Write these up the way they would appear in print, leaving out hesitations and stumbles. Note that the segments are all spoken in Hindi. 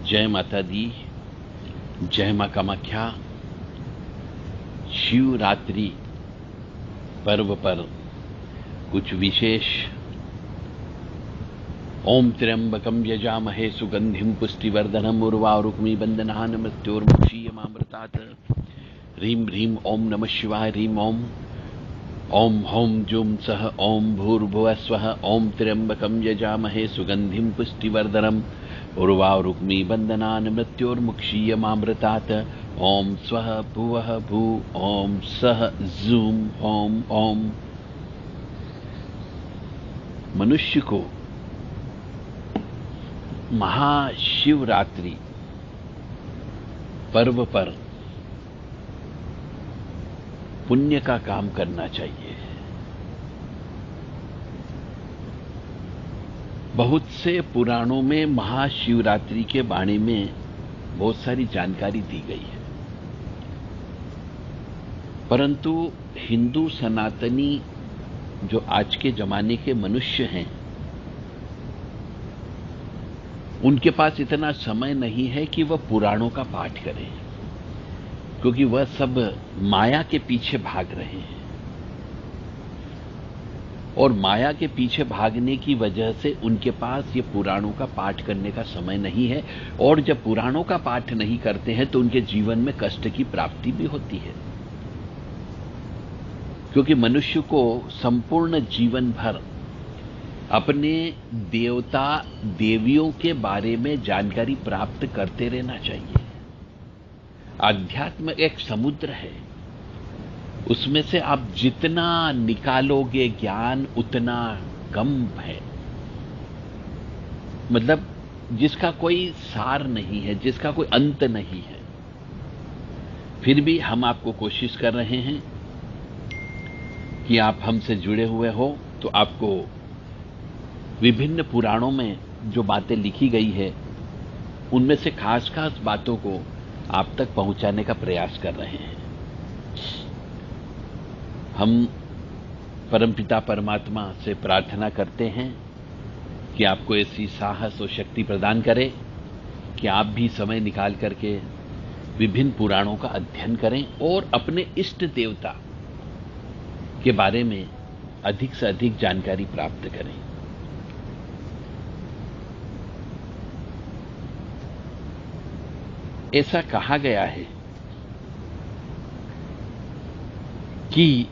जय माता दी, जय मां कामाख्या। शिवरात्रि पर्व पर कुछ विशेष ओम त्र्यंबकम यजामहे सुगंधिम पुष्टिवर्धनम उर्वारुक्मी बंदनान मृत्योर्मुक्षीयमामृतात्। ह्रीं ह्रीं ओम नमः शिवाय। ह्रीं ओम ओम होम जुम सह ओम भूर्भुवः स्वः। ओम त्र्यंबकम यजामहे सुगंधिम पुष्टिवर्धनम उर्वारुक्मी बंदनान मृत्योर्मुक्षीयमामृतात्। ओम स्वः भुवः भू ओम सह जूम ओम ओम। मनुष्य को महाशिवरात्रि पर्व पर पुण्य का काम करना चाहिए। बहुत से पुराणों में महाशिवरात्रि के बारे में बहुत सारी जानकारी दी गई है, परंतु हिंदू सनातनी जो आज के जमाने के मनुष्य हैं, उनके पास इतना समय नहीं है कि वह पुराणों का पाठ करें, क्योंकि वह सब माया के पीछे भाग रहे हैं और माया के पीछे भागने की वजह से उनके पास ये पुराणों का पाठ करने का समय नहीं है। और जब पुराणों का पाठ नहीं करते हैं तो उनके जीवन में कष्ट की प्राप्ति भी होती है, क्योंकि मनुष्य को संपूर्ण जीवन भर अपने देवता देवियों के बारे में जानकारी प्राप्त करते रहना चाहिए। अध्यात्म एक समुद्र है, उसमें से आप जितना निकालोगे ज्ञान उतना कम है। मतलब जिसका कोई सार नहीं है, जिसका कोई अंत नहीं है। फिर भी हम आपको कोशिश कर रहे हैं कि आप हमसे जुड़े हुए हो, तो आपको विभिन्न पुराणों में जो बातें लिखी गई है उनमें से खास खास बातों को आप तक पहुंचाने का प्रयास कर रहे हैं। हम परमपिता परमात्मा से प्रार्थना करते हैं कि आपको ऐसी साहस और शक्ति प्रदान करे कि आप भी समय निकाल करके विभिन्न पुराणों का अध्ययन करें और अपने इष्ट देवता के बारे में अधिक से अधिक जानकारी प्राप्त करें। ऐसा कहा गया है कि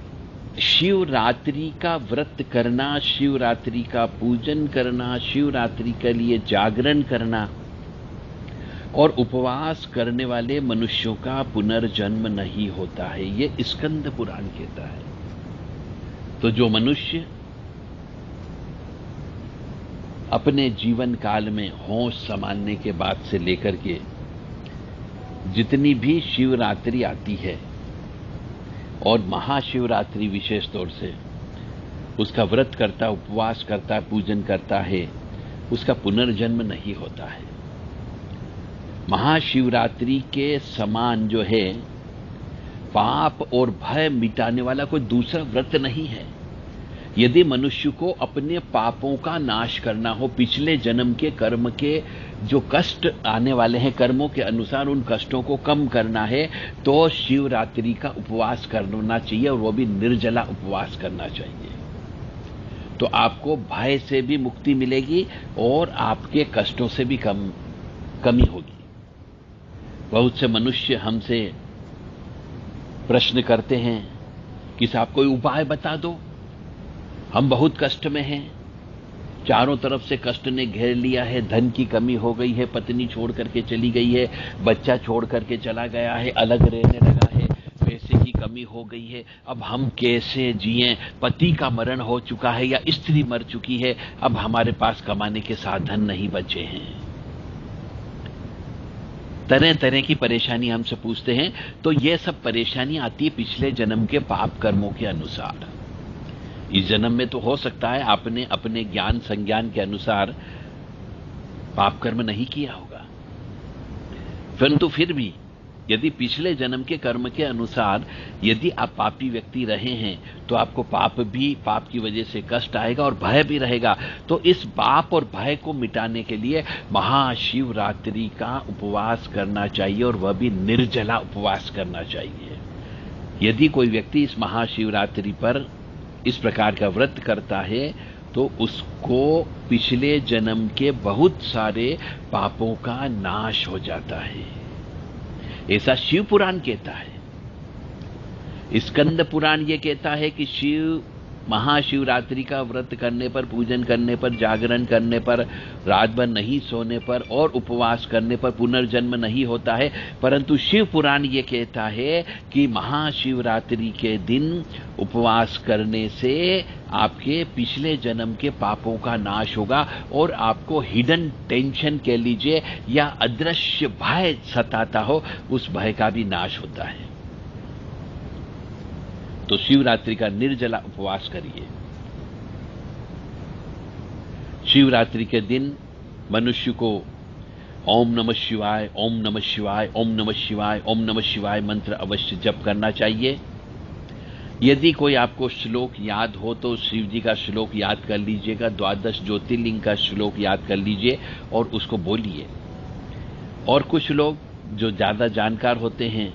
शिवरात्रि का व्रत करना, शिवरात्रि का पूजन करना, शिवरात्रि के लिए जागरण करना और उपवास करने वाले मनुष्यों का पुनर्जन्म नहीं होता है। ये स्कंद पुराण कहता है। तो जो मनुष्य अपने जीवन काल में होश संभालने के बाद से लेकर के जितनी भी शिवरात्रि आती है, और महाशिवरात्रि विशेष तौर से उसका व्रत करता, उपवास करता, पूजन करता है, उसका पुनर्जन्म नहीं होता है। महाशिवरात्रि के समान जो है पाप और भय मिटाने वाला कोई दूसरा व्रत नहीं है। यदि मनुष्य को अपने पापों का नाश करना हो, पिछले जन्म के कर्म के जो कष्ट आने वाले हैं कर्मों के अनुसार उन कष्टों को कम करना है, तो शिवरात्रि का उपवास करना चाहिए, और वो भी निर्जला उपवास करना चाहिए। तो आपको भय से भी मुक्ति मिलेगी और आपके कष्टों से भी कमी होगी। बहुत से मनुष्य हमसे प्रश्न करते हैं कि साहब कोई उपाय बता दो, हम बहुत कष्ट में हैं, चारों तरफ से कष्ट ने घेर लिया है, धन की कमी हो गई है, पत्नी छोड़ करके चली गई है, बच्चा छोड़ करके चला गया है, अलग रहने लगा है, पैसे की कमी हो गई है, अब हम कैसे जिएं, पति का मरण हो चुका है या स्त्री मर चुकी है, अब हमारे पास कमाने के साधन नहीं बचे हैं। तरह तरह की परेशानी हमसे पूछते हैं। तो ये सब परेशानी आती है पिछले जन्म के पाप कर्मों के अनुसार। इस जन्म में तो हो सकता है आपने अपने ज्ञान संज्ञान के अनुसार पाप कर्म नहीं किया होगा, परंतु फिर भी यदि पिछले जन्म के कर्म के अनुसार यदि आप पापी व्यक्ति रहे हैं तो आपको पाप की वजह से कष्ट आएगा और भय भी रहेगा। तो इस पाप और भय को मिटाने के लिए महाशिवरात्रि का उपवास करना चाहिए, और वह भी निर्जला उपवास करना चाहिए। यदि कोई व्यक्ति इस महाशिवरात्रि पर इस प्रकार का व्रत करता है तो उसको पिछले जन्म के बहुत सारे पापों का नाश हो जाता है, ऐसा शिव पुराण कहता है। स्कंद पुराण यह कहता है कि महाशिवरात्रि का व्रत करने पर, पूजन करने पर, जागरण करने पर, रात भर नहीं सोने पर और उपवास करने पर पुनर्जन्म नहीं होता है। परंतु शिव पुराण ये कहता है कि महाशिवरात्रि के दिन उपवास करने से आपके पिछले जन्म के पापों का नाश होगा और आपको हिडन टेंशन कह लीजिए या अदृश्य भय सताता हो, उस भय का भी नाश होता है। तो शिवरात्रि का निर्जला उपवास करिए। शिवरात्रि के दिन मनुष्य को ओम नमः शिवाय, ओम नमः शिवाय, ओम नमः शिवाय, ओम नमः शिवाय मंत्र अवश्य जप करना चाहिए। यदि कोई आपको श्लोक याद हो तो शिव जी का श्लोक याद कर लीजिएगा, 12 ज्योतिर्लिंग का श्लोक याद कर लीजिए और उसको बोलिए। और कुछ लोग जो ज्यादा जानकार होते हैं,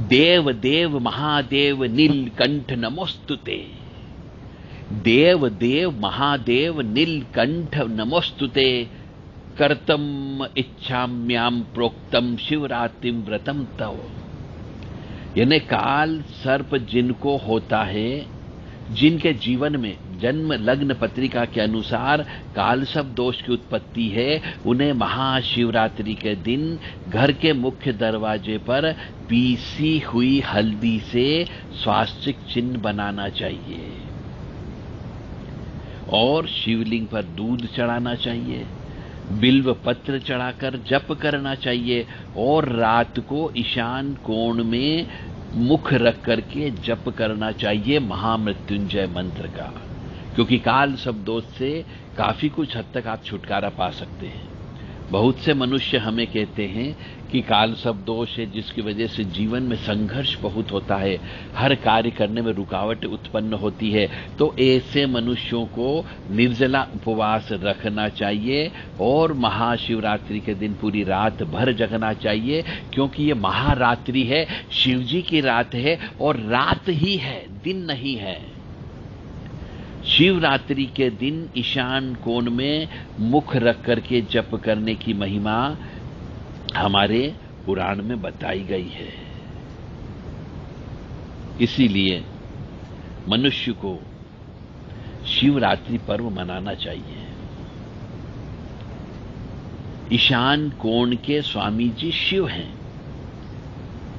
देव देव महादेव नीलकंठ नमोस्तुते, देव देव महादेव नीलकंठ नमोस्तुते, कर्तम इच्छाम्याम प्रोक्तम शिवरात्रिम व्रतम तव। यानी काल सर्प जिनको होता है, जिनके जीवन में जन्म लग्न पत्रिका के अनुसार काल सर्प दोष की उत्पत्ति है, उन्हें महाशिवरात्रि के दिन घर के मुख्य दरवाजे पर पीसी हुई हल्दी से स्वास्तिक चिन्ह बनाना चाहिए और शिवलिंग पर दूध चढ़ाना चाहिए, बिल्व पत्र चढ़ाकर जप करना चाहिए और रात को ईशान कोण में मुख रख करके जप करना चाहिए महामृत्युंजय मंत्र का, क्योंकि काल सर्प दोष से काफी कुछ हद तक आप छुटकारा पा सकते हैं। बहुत से मनुष्य हमें कहते हैं कि काल सर्प दोष है जिसकी वजह से जीवन में संघर्ष बहुत होता है, हर कार्य करने में रुकावट उत्पन्न होती है। तो ऐसे मनुष्यों को निर्जला उपवास रखना चाहिए और महाशिवरात्रि के दिन पूरी रात भर जगना चाहिए, क्योंकि ये महारात्रि है, शिव जी की रात है और रात ही है, दिन नहीं है। शिवरात्रि के दिन ईशान कोण में मुख रख करके जप करने की महिमा हमारे पुराण में बताई गई है। इसीलिए मनुष्य को शिवरात्रि पर्व मनाना चाहिए। ईशान कोण के स्वामी जी शिव हैं,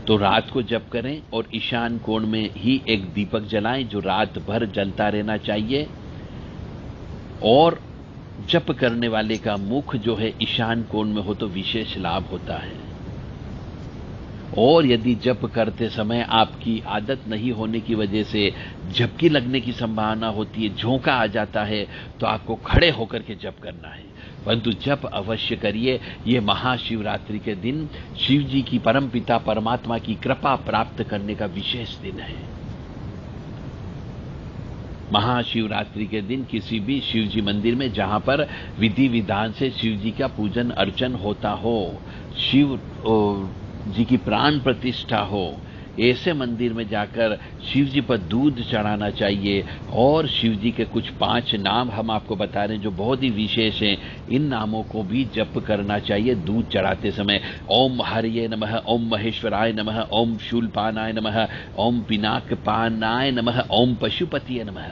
तो रात को जप करें और ईशान कोण में ही एक दीपक जलाएं जो रात भर जलता रहना चाहिए। और जप करने वाले का मुख जो है ईशान कोण में हो तो विशेष लाभ होता है। और यदि जप करते समय आपकी आदत नहीं होने की वजह से झपकी लगने की संभावना होती है, झोंका आ जाता है, तो आपको खड़े होकर के जप करना है। परंतु जप अवश्य करिए। ये महाशिवरात्रि के दिन शिव जी की परमपिता परमात्मा की कृपा प्राप्त करने का विशेष दिन है। महाशिवरात्रि के दिन किसी भी शिव जी मंदिर में जहां पर विधि विधान से शिव जी का पूजन अर्चन होता हो, शिव जी की प्राण प्रतिष्ठा हो, ऐसे मंदिर में जाकर शिव जी पर दूध चढ़ाना चाहिए। और शिव जी के कुछ 5 नाम हम आपको बता रहे हैं जो बहुत ही विशेष हैं, इन नामों को भी जप करना चाहिए दूध चढ़ाते समय। ओम हरिये नमः, ओम महेश्वराय नमः, ओम शूलपानाय नमः, ओम पिनाकपानाय नमः, ओम पशुपतिये नमः।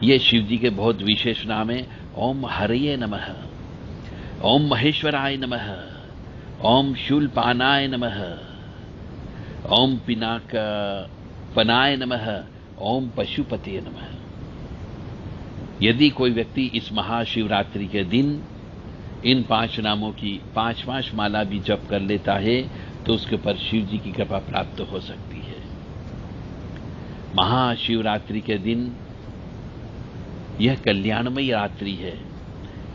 ये शिव जी के बहुत विशेष नाम हैं। ओम हरिये नमः, ओम महेश्वराय नमः, ओम शूलपानाय नमः, ओम पिनाकपनाय नमः, ओम पशुपतिये नमः। यदि कोई व्यक्ति इस महाशिवरात्रि के दिन इन 5 नामों की 5-5 माला भी जप कर लेता है तो उसके ऊपर शिव जी की कृपा प्राप्त हो सकती है। महाशिवरात्रि के दिन यह कल्याणमयी रात्रि है,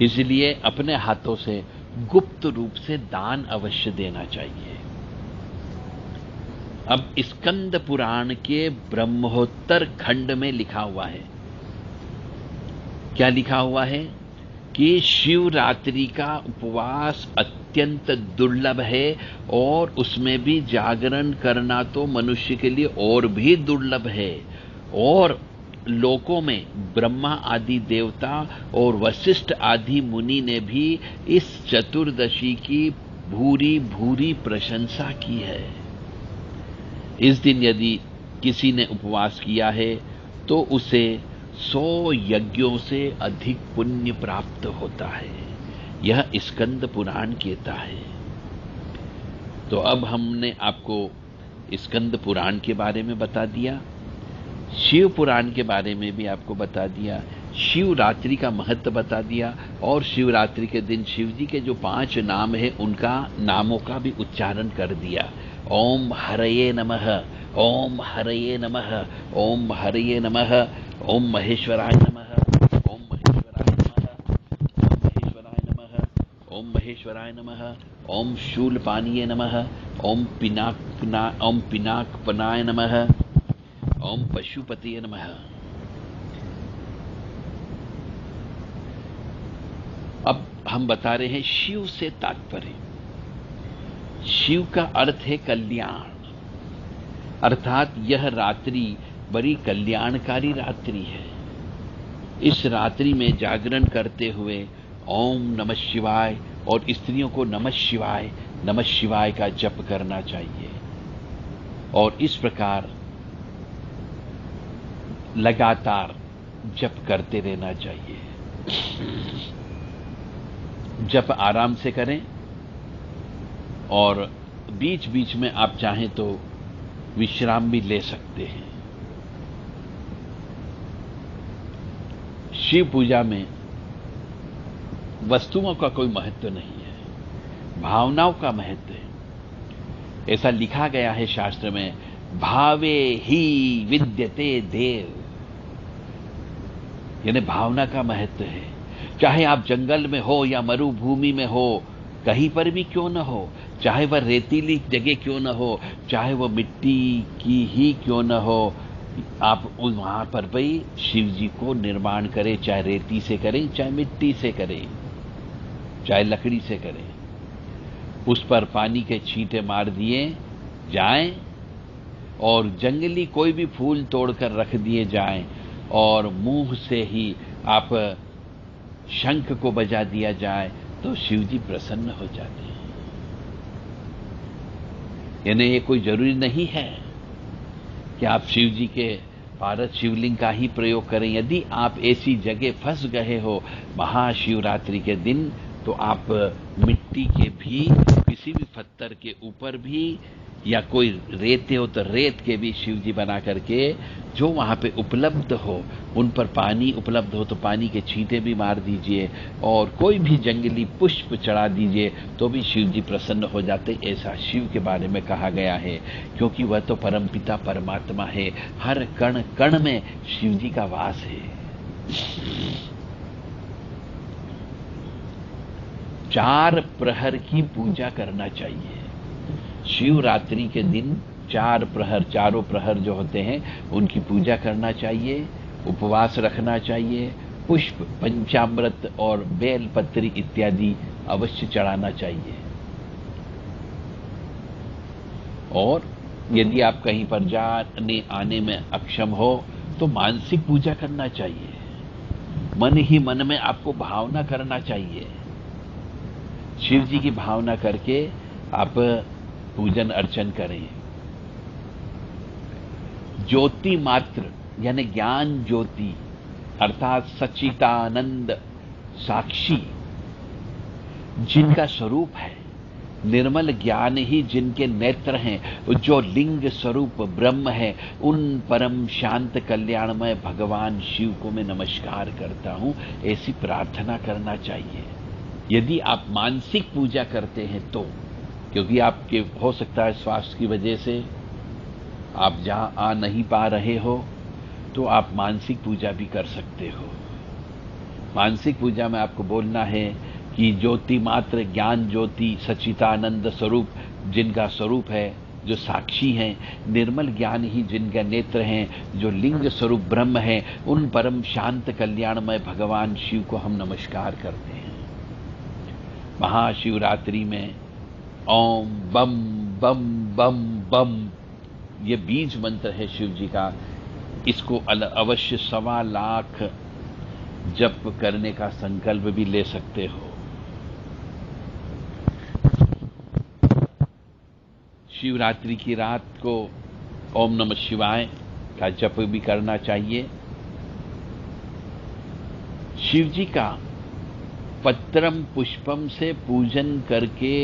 इसलिए अपने हाथों से गुप्त रूप से दान अवश्य देना चाहिए। अब स्कंद पुराण के ब्रह्मोत्तर खंड में लिखा हुआ है, क्या लिखा हुआ है कि शिवरात्रि का उपवास अत्यंत दुर्लभ है और उसमें भी जागरण करना तो मनुष्य के लिए और भी दुर्लभ है। और लोकों में ब्रह्मा आदि देवता और वशिष्ठ आदि मुनि ने भी इस चतुर्दशी की भूरी भूरी प्रशंसा की है। इस दिन यदि किसी ने उपवास किया है तो उसे 100 यज्ञों से अधिक पुण्य प्राप्त होता है, यह स्कंद पुराण कहता है। तो अब हमने आपको स्कंद पुराण के बारे में बता दिया, शिव पुराण के बारे में भी आपको बता दिया, शिवरात्रि का महत्व बता दिया, और शिवरात्रि के दिन शिव जी के जो 5 नाम है उनका नामों का भी उच्चारण कर दिया। ओम हरये नमः, ओम हरये नमः, ओम हरये नमः, ओम महेश्वराय नमः, ओम महेश्वराय नमः, ओम महेश्वराय नमः, ओम महेश्वराय नमः, ओम शूलपानीये नमः, ओम पिनाकपनाय नमः, ओम पशुपतिये नमः। अब हम बता रहे हैं शिव से तात्पर्य। शिव का अर्थ है कल्याण, अर्थात यह रात्रि बड़ी कल्याणकारी रात्रि है। इस रात्रि में जागरण करते हुए ओम नमः शिवाय और स्त्रियों को नमः शिवाय का जप करना चाहिए, और इस प्रकार लगातार जप करते रहना चाहिए। जप आराम से करें और बीच बीच में आप चाहें तो विश्राम भी ले सकते हैं। शिव पूजा में वस्तुओं का कोई महत्व नहीं है, भावनाओं का महत्व है। ऐसा लिखा गया है शास्त्र में, भावे ही विद्यते देव, यानी भावना का महत्व है। चाहे आप जंगल में हो या मरुभूमि में हो, कहीं पर भी क्यों न हो, चाहे वह रेतीली जगह क्यों न हो, चाहे वह मिट्टी की ही क्यों न हो, आप वहां पर भी शिव जी को निर्माण करें, चाहे रेती से करें, चाहे मिट्टी से करें, चाहे लकड़ी से करें। उस पर पानी के छींटे मार दिए जाएं और जंगली कोई भी फूल तोड़कर रख दिए जाएं और मुंह से ही आप शंख को बजा दिया जाए तो शिव जी प्रसन्न हो जाते हैं। यानी ये कोई जरूरी नहीं है कि आप शिव जी के पारस शिवलिंग का ही प्रयोग करें। यदि आप ऐसी जगह फंस गए हो महाशिवरात्रि के दिन, तो आप मिट्टी के भी किसी भी पत्थर के ऊपर भी, या कोई रेत हो तो रेत के भी शिव जी बना करके जो वहां पे उपलब्ध हो, उन पर पानी उपलब्ध हो तो पानी के छींटे भी मार दीजिए और कोई भी जंगली पुष्प चढ़ा दीजिए तो भी शिव जी प्रसन्न हो जाते। ऐसा शिव के बारे में कहा गया है, क्योंकि वह तो परमपिता परमात्मा है, हर कण कण में शिव जी का वास है। 4 प्रहर की पूजा करना चाहिए। शिवरात्रि के दिन 4 प्रहर, चारों प्रहर जो होते हैं उनकी पूजा करना चाहिए, उपवास रखना चाहिए, पुष्प, पंचामृत और बेलपत्री इत्यादि अवश्य चढ़ाना चाहिए। और यदि आप कहीं पर जाने आने में अक्षम हो तो मानसिक पूजा करना चाहिए, मन ही मन में आपको भावना करना चाहिए। शिव जी की भावना करके आप पूजन अर्चन करें। ज्योति मात्र यानी ज्ञान ज्योति अर्थात सच्चिदानंद साक्षी जिनका स्वरूप है, निर्मल ज्ञान ही जिनके नेत्र हैं, जो लिंग स्वरूप ब्रह्म है, उन परम शांत कल्याणमय भगवान शिव को मैं नमस्कार करता हूं, ऐसी प्रार्थना करना चाहिए। यदि आप मानसिक पूजा करते हैं तो, क्योंकि आपके हो सकता है स्वास्थ्य की वजह से आप जहां आ नहीं पा रहे हो, तो आप मानसिक पूजा भी कर सकते हो। मानसिक पूजा में आपको बोलना है कि ज्योति मात्र ज्ञान ज्योति सच्चिदानंद स्वरूप जिनका स्वरूप है, जो साक्षी हैं, निर्मल ज्ञान ही जिनके नेत्र हैं, जो लिंग स्वरूप ब्रह्म हैं, उन परम शांत कल्याणमय भगवान शिव को हम नमस्कार करते हैं। महाशिवरात्रि में ओम बम बम बम बम ये बीज मंत्र है शिव जी का। इसको अवश्य 1.25 लाख जप करने का संकल्प भी ले सकते हो। शिवरात्रि की रात को ओम नमः शिवाय का जप भी करना चाहिए। शिव जी का पत्रम पुष्पम से पूजन करके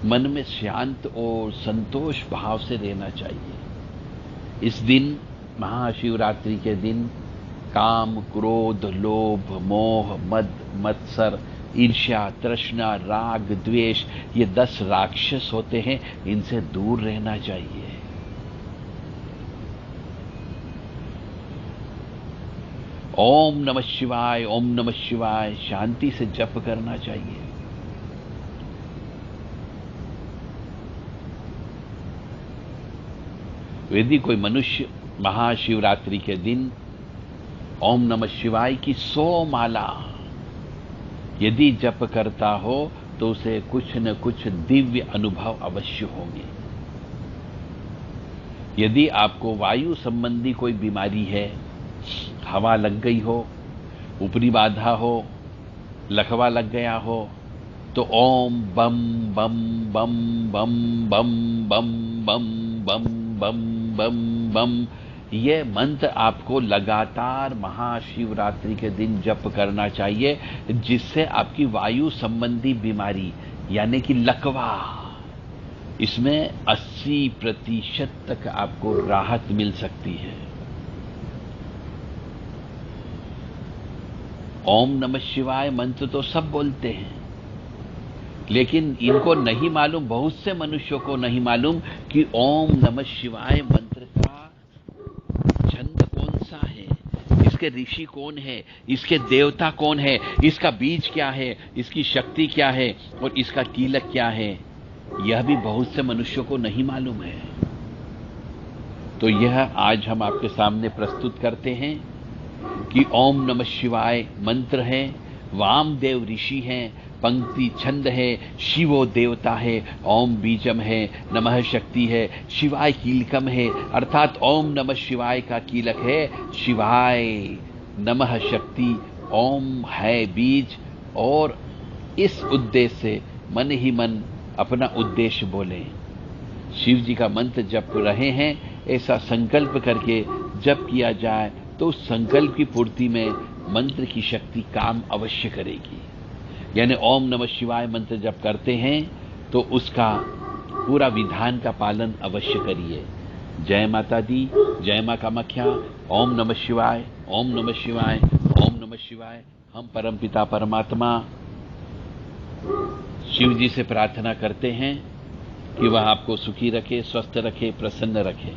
मन में शांत और संतोष भाव से रहना चाहिए। इस दिन, महाशिवरात्रि के दिन, काम, क्रोध, लोभ, मोह, मद, मत्सर, ईर्ष्या, तृष्णा, राग, द्वेष, ये 10 राक्षस होते हैं, इनसे दूर रहना चाहिए। ओम नमः शिवाय, ओम नमः शिवाय शांति से जप करना चाहिए। यदि कोई मनुष्य महाशिवरात्रि के दिन ओम नमः शिवाय की 100 माला यदि जप करता हो तो उसे कुछ न कुछ दिव्य अनुभव अवश्य होंगे। यदि आपको वायु संबंधी कोई बीमारी है, हवा लग गई हो, ऊपरी बाधा हो, लकवा लग गया हो, तो ओम बम बम बम बम बम बम बम बम बम बम बम ये मंत्र आपको लगातार महाशिवरात्रि के दिन जप करना चाहिए, जिससे आपकी वायु संबंधी बीमारी यानी कि लकवा, इसमें 80% तक आपको राहत मिल सकती है। ओम नमः शिवाय मंत्र तो सब बोलते हैं, लेकिन इनको नहीं मालूम, बहुत से मनुष्यों को नहीं मालूम कि ओम नमः शिवाय मंत्र का छंद कौन सा है, इसके ऋषि कौन है, इसके देवता कौन है, इसका बीज क्या है, इसकी शक्ति क्या है और इसका कीलक क्या है, यह भी बहुत से मनुष्यों को नहीं मालूम है। तो यह आज हम आपके सामने प्रस्तुत करते हैं कि ओम नमः शिवाय मंत्र है, वामदेव ऋषि हैं, पंक्ति छंद है, शिवो देवता है, ओम बीजम है, नमः शक्ति है, शिवाय कीलकम है, अर्थात ओम नमः शिवाय का कीलक है शिवाय, नमः शक्ति, ओम है बीज। और इस उद्देश्य से मन ही मन अपना उद्देश्य बोले, शिव जी का मंत्र जप रहे हैं ऐसा संकल्प करके जप किया जाए तो उस संकल्प की पूर्ति में मंत्र की शक्ति काम अवश्य करेगी। यानी ओम नमः शिवाय मंत्र जप करते हैं तो उसका पूरा विधान का पालन अवश्य करिए। जय माता दी, जय मां कामाख्या। ओम नमः शिवाय, ओम नमः शिवाय, ओम नमः शिवाय। हम परमपिता परमात्मा शिव जी से प्रार्थना करते हैं कि वह आपको सुखी रखे, स्वस्थ रखे, प्रसन्न रखे।